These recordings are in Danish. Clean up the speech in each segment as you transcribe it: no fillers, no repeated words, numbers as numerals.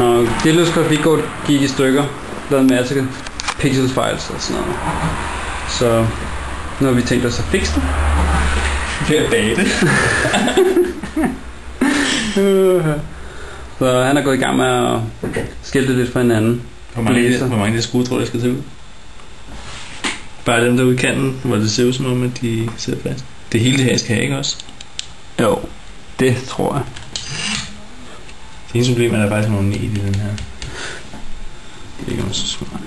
Og Delos grafikkort gik i stykker, lavede en masse pixelfiles og sådan noget. Så nu har vi tænkt os at fikse det. Det er bade. Så han er gået i gang med at skilte lidt fra hinanden. Hvor mange der skruer tror jeg skal tage ud? Bare dem der ude i kanten, hvor det ser ud som om, at de sidder fast. Det hele det her skal have, ikke også? Jo, det tror jeg. Det eneste problem er, at der faktisk nogle net i den her. Det er ikke så smart.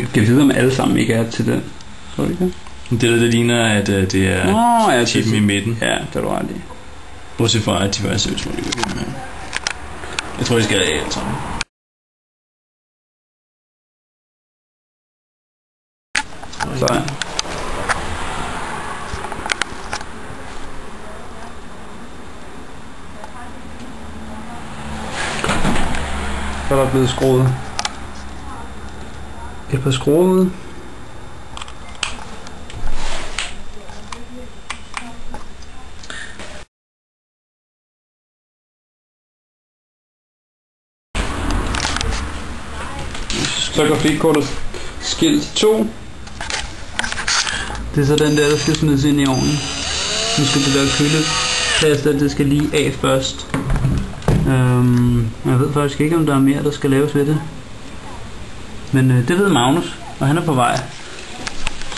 Skal vi vide, om alle sammen ikke er til den? Tror du ikke det? Det ligner, at det er chippen i midten. Ja, det er du ret i. Bortset fra, at de faktisk ser ud som om, jeg tror, de skal have alt sammen. Så Så er der blevet skruet et par skruer ud. Så grafikkortet skilt 2. Det er så den der skal smides ind i ovnen. Nu skal det der køleplaster, det skal lige af først. Jeg ved faktisk ikke, om der er mere, der skal laves ved det. Men det ved Magnus, og han er på vej.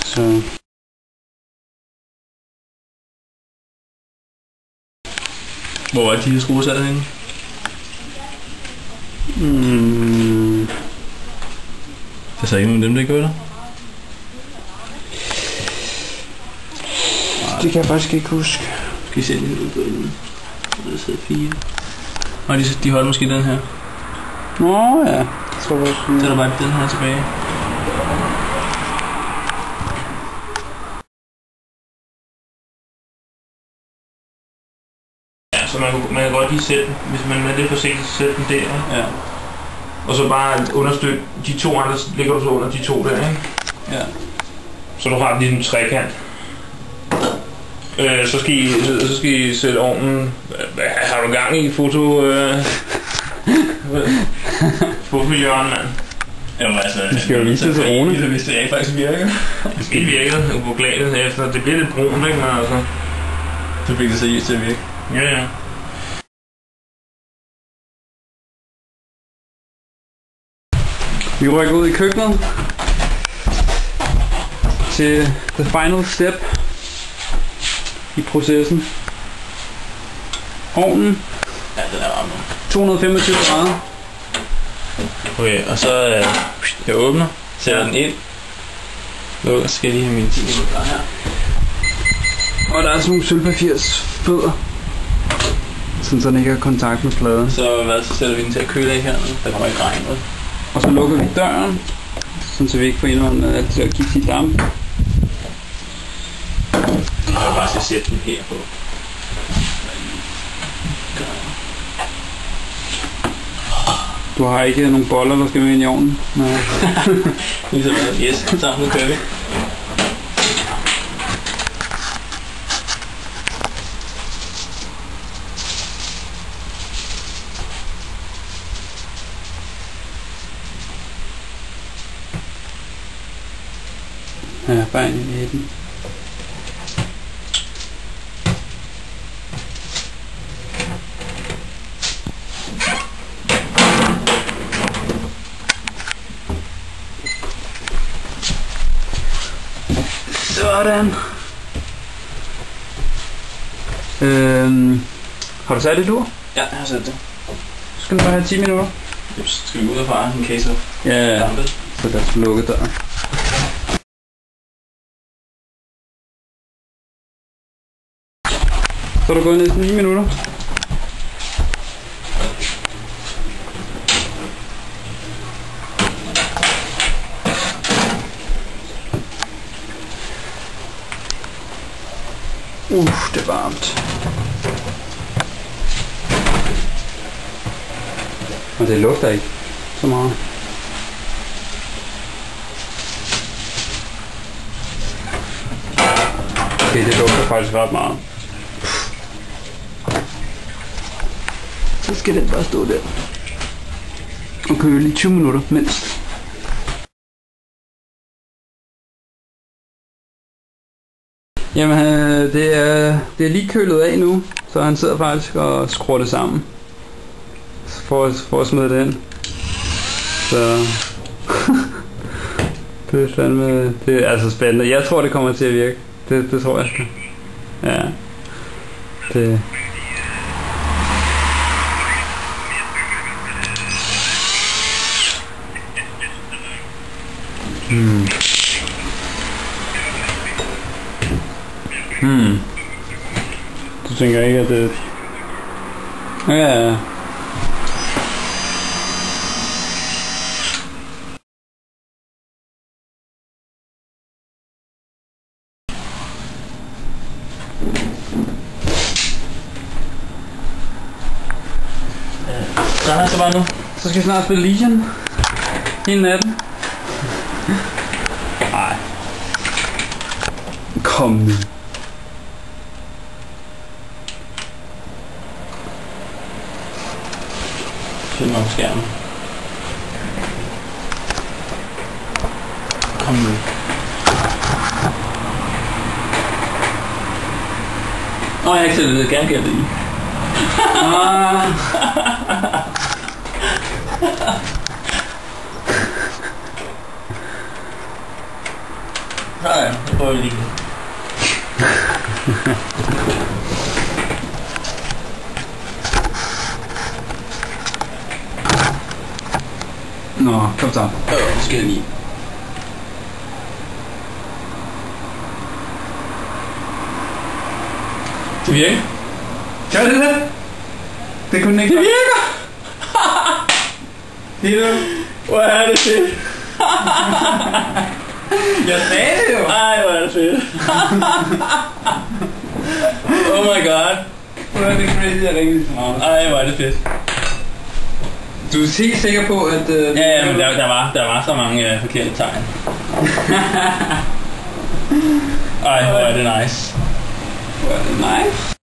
Så hvor er de skruer sat henne? Det er så ikke nogen af dem, der gør det? det kan jeg faktisk ikke huske. Skal I se lidt ud på den? Der sidder 4. Og de holder måske den her. Nå ja, så er der bare den her tilbage. Ja, så man kan godt lige sætte den, hvis man er lidt forsigtig, så sætte den der. Ja. Og så bare understøtte de to andre, ligger du så under de to der, ikke? Ja. Så du har lige en trekant. Så skal I sætte ovnen. Har du gang i fotohjørnen, mand? Jamen altså, det skal jo vise det til Rune. Hvis det ikke faktisk virker. Det virker upåklageligt efter. Det bliver lidt brunt, ikke? Men altså. Så fik det seriøst til at virke. Ja. Vi rykker ud i køkkenet til the final step i processen. Ovnen. Ja, den er varm nu. 225 grader. Okay, og så jeg åbner, sætter den ind. Lukker, så skal jeg lige have mine 10 minutter her. Og der er sådan nogle sølvpapirsfødder, sådan så den ikke har kontakt med pladen. Så sætter vi den til at køle af her nu. Der kommer ikke regn ud. Og så lukker vi døren, sådan så vi ikke får indholdet med alt det der giftige damp. Jeg kan bare sætte den her på. Du har ikke nogen boller, der skal med ind i ovnen? Nej. Ligesom yes, så nu kører vi. Ja, bare ind i den. Sådan. Har du sat det dur? Ja, jeg har sat det. Så skal du bare have 10 minutter. Jeps, skal vi ud og fare en case of ja, så der skal lukke døren. Så er du gået næsten 9 minutter. Det er varmt. Og det lugter ikke så meget. Okay, det lugter faktisk ret meget. Så skal den bare stå der og køle i 20 minutter mindst. Jamen, det er lige kølet af nu, så han sidder faktisk og skruer det sammen for at smide det ind. Så det er fandme, det er altså spændende. Jeg tror det kommer til at virke. Det tror jeg. Ja. Det. Du tænker ikke, at det... Ja. Så bare nu. Så skal vi snart spille Legion. Hele natten. Nej. Kom nu. Film om skærmen. Kom nu. Jeg har ikke selv det. Gerne gør det i. Nej, så prøver vi lige. Nå, kom så. Det skal jeg lige. Det virker. Gør det det? Det kunne ikke. Det virker! Det er det. Hvor er det fedt! Jeg sagde det jo. Ej, hvor er det fedt! Oh my god! Hvor er det crazy, at ringe så meget. Ej, hvor er det fedt! Du er helt sikker på, at... Ja, men der var så mange forkerte tegn. Ej, hvor er det nice. Hvor er det nice.